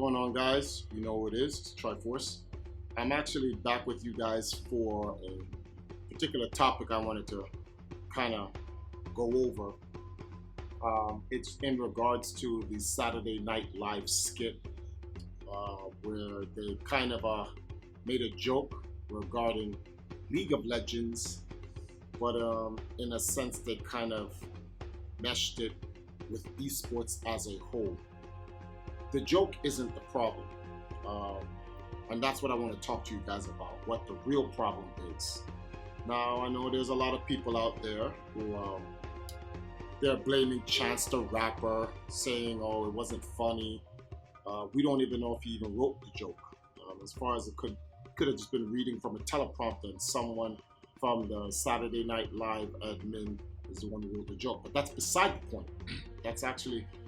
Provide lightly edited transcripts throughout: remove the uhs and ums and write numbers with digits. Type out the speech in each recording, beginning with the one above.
going on, guys? You know what it is. It's Triforce. I'm actually back with you guys for a particular topic I wanted to kind of go over. It's in regards to the Saturday Night Live skit where they kind of made a joke regarding League of Legends, but in a sense they kind of meshed it with esports as a whole. The joke isn't the problem, and that's what I want to talk to you guys about, what the real problem is. Now, I know there's a lot of people out there who they're blaming Chance the Rapper, saying, oh, it wasn't funny. We don't even know if he even wrote the joke. As far as it could have just been reading from a teleprompter, and someone from the Saturday Night Live admin is the one who wrote the joke. But that's beside the point.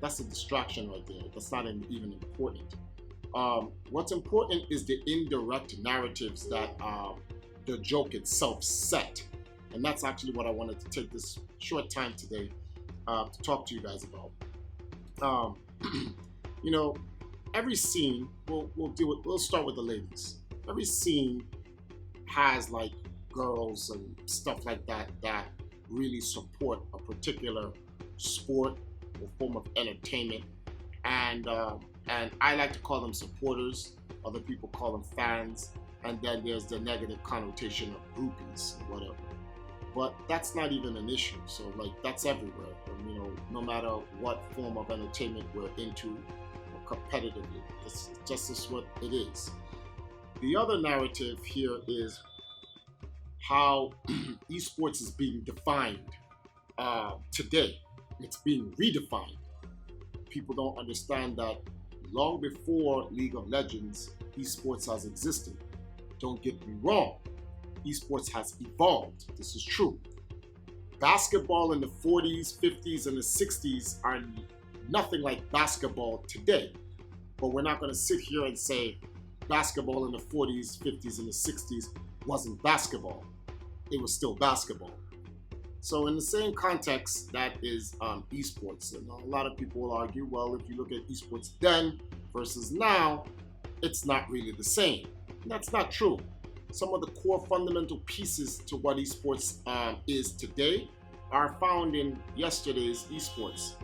That's a distraction right there. That's not even important. What's important is the indirect narratives that the joke itself set. And that's actually what I wanted to take this short time today to talk to you guys about. You know, every scene, we'll start with the ladies. Every scene has like girls and stuff like that that really support a particular sport or form of entertainment, and I like to call them supporters. Other people call them fans, and then there's the negative connotation of groupies or whatever. But that's not even an issue. So like that's everywhere. And, you know, no matter what form of entertainment we're into, or competitively, it's just what it is. The other narrative here is how esports is being defined today. It's being redefined. People don't understand that long before League of Legends, esports has existed. Don't get me wrong, esports has evolved. This is true. Basketball in the 40s, 50s, and the 60s are nothing like basketball today. But we're not going to sit here and say basketball in the 40s, 50s, and the 60s wasn't basketball. It was still basketball. So in the same context, that is esports. And a lot of people will argue, well, if you look at esports then versus now, it's not really the same. And that's not true. Some of the core fundamental pieces to what esports is today are found in yesterday's esports.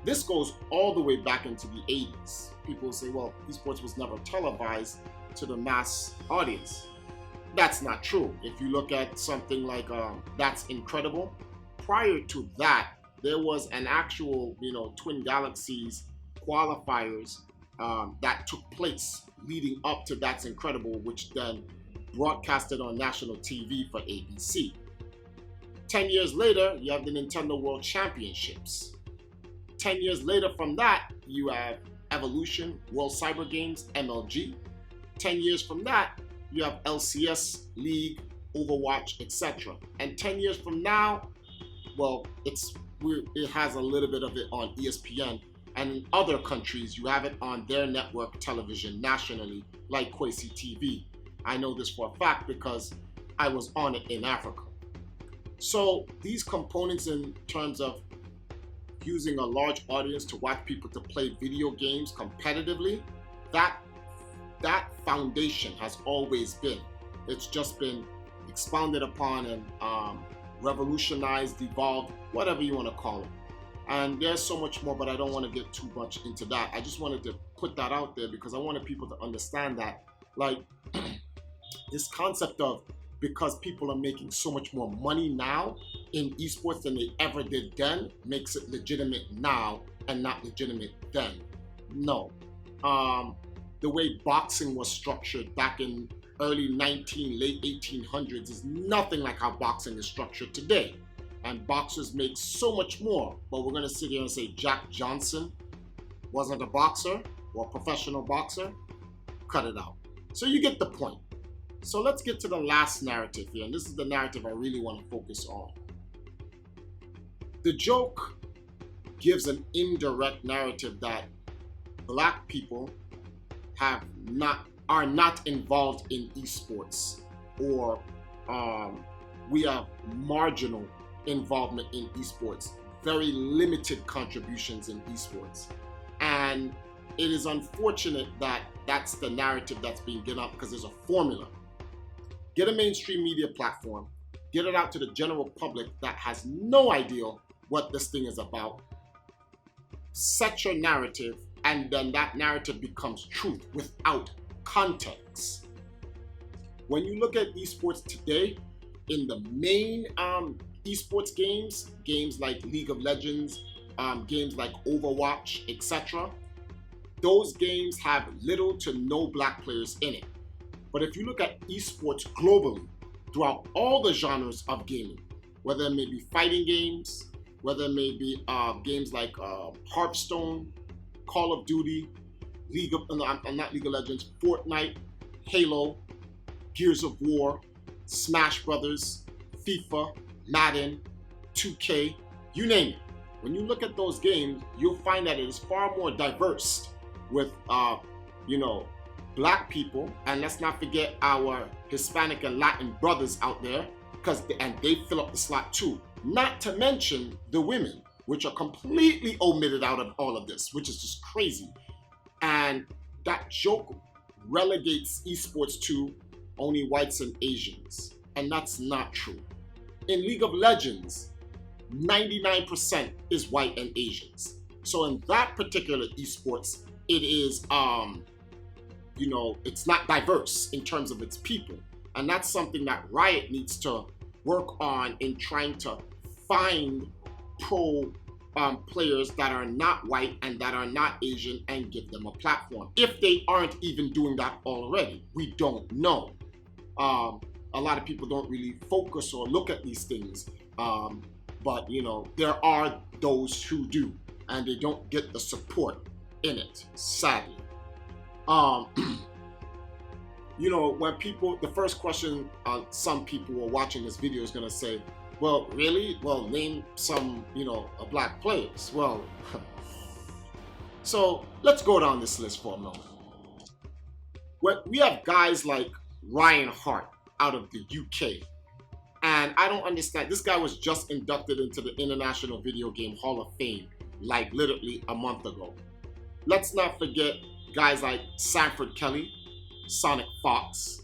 This goes all the way back into the 80s. People say, well, esports was never televised to the mass audience. That's not true. If you look at something like That's Incredible, prior to that, there was an actual, Twin Galaxies qualifiers that took place leading up to That's Incredible, which then broadcasted on national TV for ABC. 10 years later, you have the Nintendo World Championships. 10 years later from that, you have Evolution, World Cyber Games, MLG. 10 years from that, you have LCS, League, Overwatch, etc. And 10 years from now, well, it has a little bit of it on ESPN, and in other countries, you have it on their network television nationally, like Kwesi TV. I know this for a fact because I was on it in Africa. So these components in terms of using a large audience to watch people to play video games competitively, that foundation has always been. It's just been expounded upon and revolutionized, evolved, whatever you want to call it. And there's so much more, but I don't want to get too much into that. I just wanted to put that out there because I wanted people to understand that, like, this concept of because people are making so much more money now in esports than they ever did then makes it legitimate now and not legitimate then. No. The way boxing was structured back in early late 1800s is nothing like how boxing is structured today. And boxers make so much more. But we're going to sit here and say Jack Johnson wasn't a boxer or a professional boxer. Cut it out. So you get the point. So let's get to the last narrative here. And this is the narrative I really want to focus on. The joke gives an indirect narrative that black people are not involved in esports, or we have marginal involvement in esports, very limited contributions in esports. And it is unfortunate that that's the narrative that's being given out, because there's a formula. Get a mainstream media platform, get it out to the general public that has no idea what this thing is about, set your narrative, and then that narrative becomes truth without context. When you look at esports today, in the main esports games like League of Legends, games like Overwatch, etc., those games have little to no black players in it. But if you look at esports globally, throughout all the genres of gaming, whether it may be fighting games, whether it may be games like Hearthstone, Call of Duty, not League of Legends, Fortnite, Halo, Gears of War, Smash Brothers, FIFA, Madden, 2K, you name it. When you look at those games, you'll find that it is far more diverse with, black people, and let's not forget our Hispanic and Latin brothers out there, and they fill up the slot too. Not to mention the women, which are completely omitted out of all of this, which is just crazy. And that joke relegates esports to only whites and Asians, and that's not true. In League of Legends, 99% is white and Asians. So in that particular esports, it is it's not diverse in terms of its people. And that's something that Riot needs to work on, in trying to find pro players that are not white and that are not Asian and give them a platform. If they aren't even doing that already, we don't know. A lot of people don't really focus or look at these things. But there are those who do, and they don't get the support in it, sadly. When people, the first question some people who are watching this video is gonna say, well, really? Well, name some, black players. Well, so let's go down this list for a moment. We have guys like Ryan Hart out of the UK. And I don't understand, this guy was just inducted into the International Video Game Hall of Fame, like literally a month ago. Let's not forget guys like Sanford Kelly, Sonic Fox,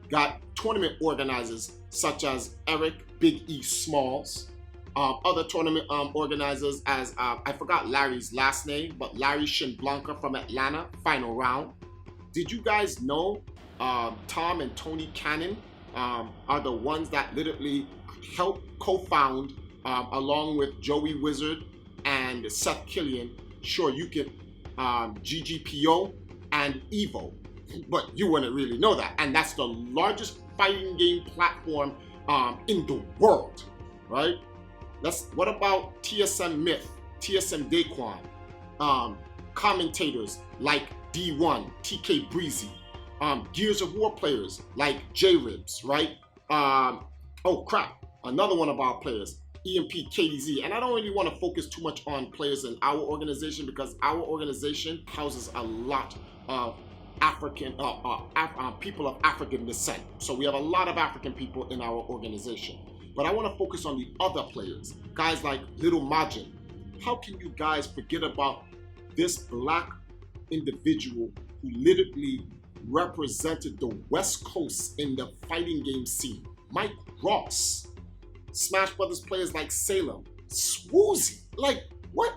got tournament organizers such as Eric Big E Smalls, other tournament organizers as, I forgot Larry's last name, but Larry Shinblanca from Atlanta, final round. Did you guys know Tom and Tony Cannon are the ones that literally helped co-found, along with Joey Wizard and Seth Killian, Sure You Can, GGPO and Evo, but you wouldn't really know that. And that's the largest fighting game platform in the world, right? What about TSM Myth, TSM Daquan, commentators like D1, TK Breezy, Gears of War players like J-Ribs, right? Another one of our players, EMP KDZ. And I don't really want to focus too much on players in our organization, because our organization houses a lot of people of African descent. So we have a lot of African people in our organization. But I want to focus on the other players, guys like Little Majin. How can you guys forget about this black individual who literally represented the West Coast in the fighting game scene? Mike Ross. Smash Brothers players like Salem, Swoozy. Like, what?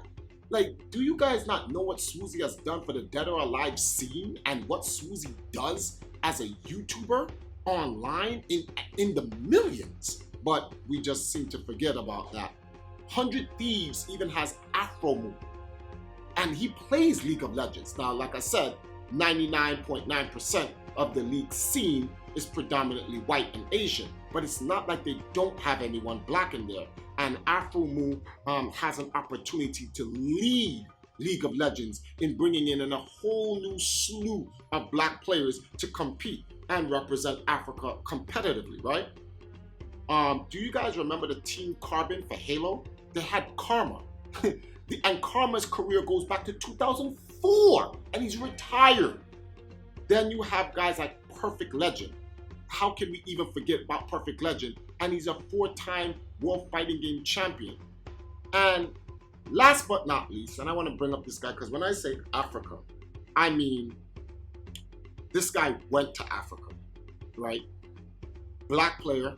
Like, do you guys not know what Swoozy has done for the Dead or Alive scene, and what Swoozy does as a YouTuber online in the millions? But we just seem to forget about that. 100 Thieves even has Afro Moon, and he plays League of Legends. Now, like I said, 99.9% of the league scene is predominantly white and Asian, but it's not like they don't have anyone black in there. And Afro Moon has an opportunity to lead League of Legends in bringing in a whole new slew of black players to compete and represent Africa competitively, right? Do you guys remember the Team Carbon for Halo? They had Karma. And Karma's career goes back to 2004, and he's retired. Then you have guys like Perfect Legend. How can we even forget about Perfect Legend? And he's a 4-time World Fighting Game champion. And Last but not least, and I want to bring up this guy because when I say Africa, I mean this guy went to Africa, right? Black player.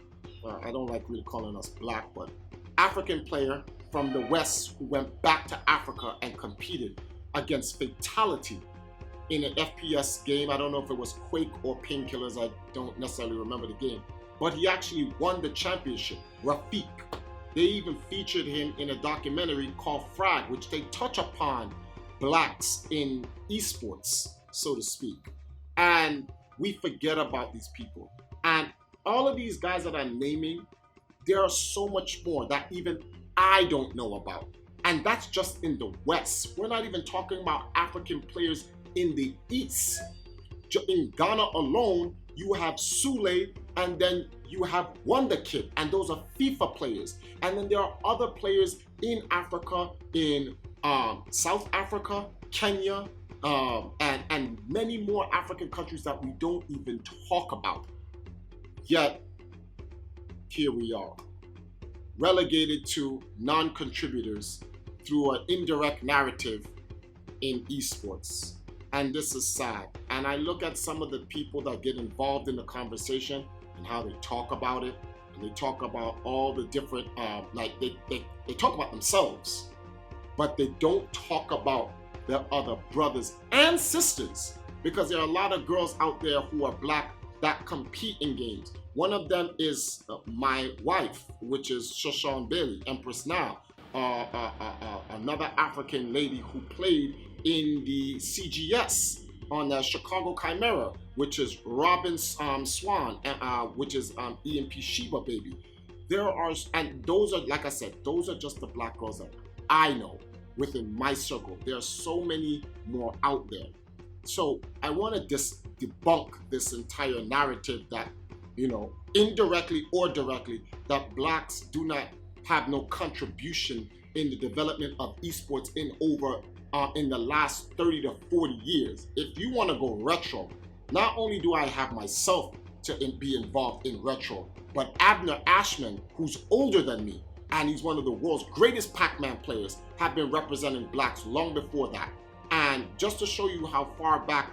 I don't like really calling us black, but African player from the West who went back to Africa and competed against Fatality in an FPS game. I don't know if it was Quake or Painkillers. I don't necessarily remember the game. But he actually won the championship, Rafiq. They even featured him in a documentary called Frag, which they touch upon blacks in eSports, so to speak. And we forget about these people. And all of these guys that I'm naming, there are so much more that even I don't know about. And that's just in the West. We're not even talking about African players in the East. In Ghana alone, you have Sule, and then you have Wonder Kid, and those are FIFA players. And then there are other players in Africa, in South Africa, Kenya, and many more African countries that we don't even talk about. Yet, here we are, relegated to non-contributors through an indirect narrative in esports. And this is sad. And I look at some of the people that get involved in the conversation and how they talk about it. And they talk about all the different, they talk about themselves, but they don't talk about their other brothers and sisters, because there are a lot of girls out there who are black that compete in games. One of them is my wife, which is Shoshan Bailey, Empress Now, another African lady who played in the CGS on the Chicago Chimera, which is Robin Swan, which is EMP Sheba Baby. There are, and those are, like I said, those are just the black girls that I know within my circle. There are so many more out there. So I want to debunk this entire narrative that, indirectly or directly, that blacks do not have no contribution in the development of esports in the last 30 to 40 years. If you want to go retro, not only do I have myself to be involved in retro, but Abner Ashman, who's older than me, and he's one of the world's greatest Pac-Man players, have been representing blacks long before that. And just to show you how far back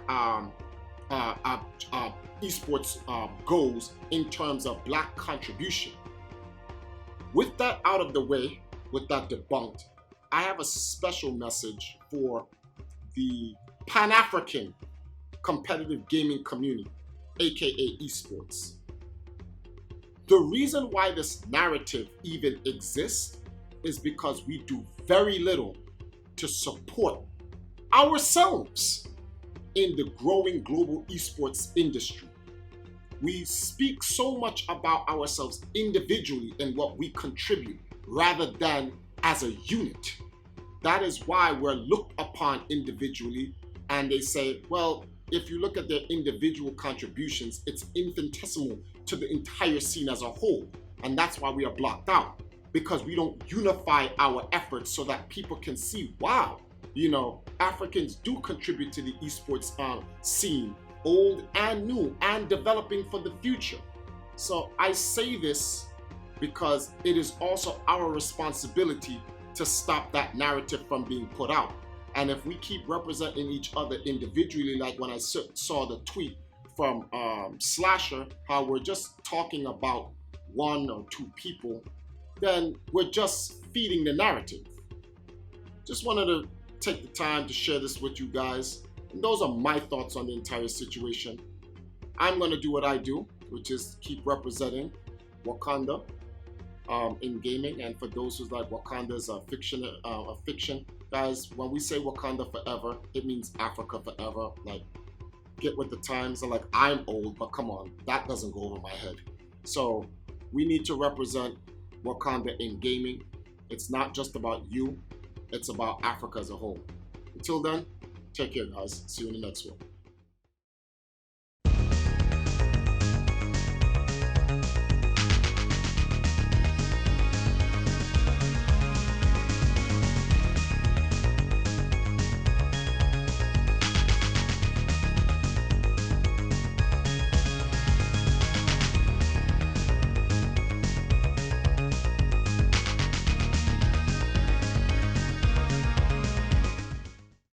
esports goes in terms of black contribution. With that out of the way, with that debunked, I have a special message for the Pan-African competitive gaming community, aka esports. The reason why this narrative even exists is because we do very little to support ourselves in the growing global esports industry. We speak so much about ourselves individually and what we contribute rather than as a unit. That is why we're looked upon individually, and they say, well, if you look at their individual contributions, it's infinitesimal to the entire scene as a whole. And that's why we are blocked out, because we don't unify our efforts so that people can see, wow, Africans do contribute to the esports scene, old and new, and developing for the future. So I say this because it is also our responsibility to stop that narrative from being put out. And if we keep representing each other individually, like when I saw the tweet from Slasher, how we're just talking about one or two people, then we're just feeding the narrative. Just wanted to take the time to share this with you guys. And those are my thoughts on the entire situation. I'm going to do what I do, which is keep representing Wakanda in gaming. And for those who's like, Wakanda's a fiction, guys, when we say Wakanda forever, it means Africa forever. Like, get with the times. I'm like, I'm old, but come on, that doesn't go over my head. So we need to represent Wakanda in gaming. It's not just about you, it's about Africa as a whole. Until then, take care, guys. See you in the next one.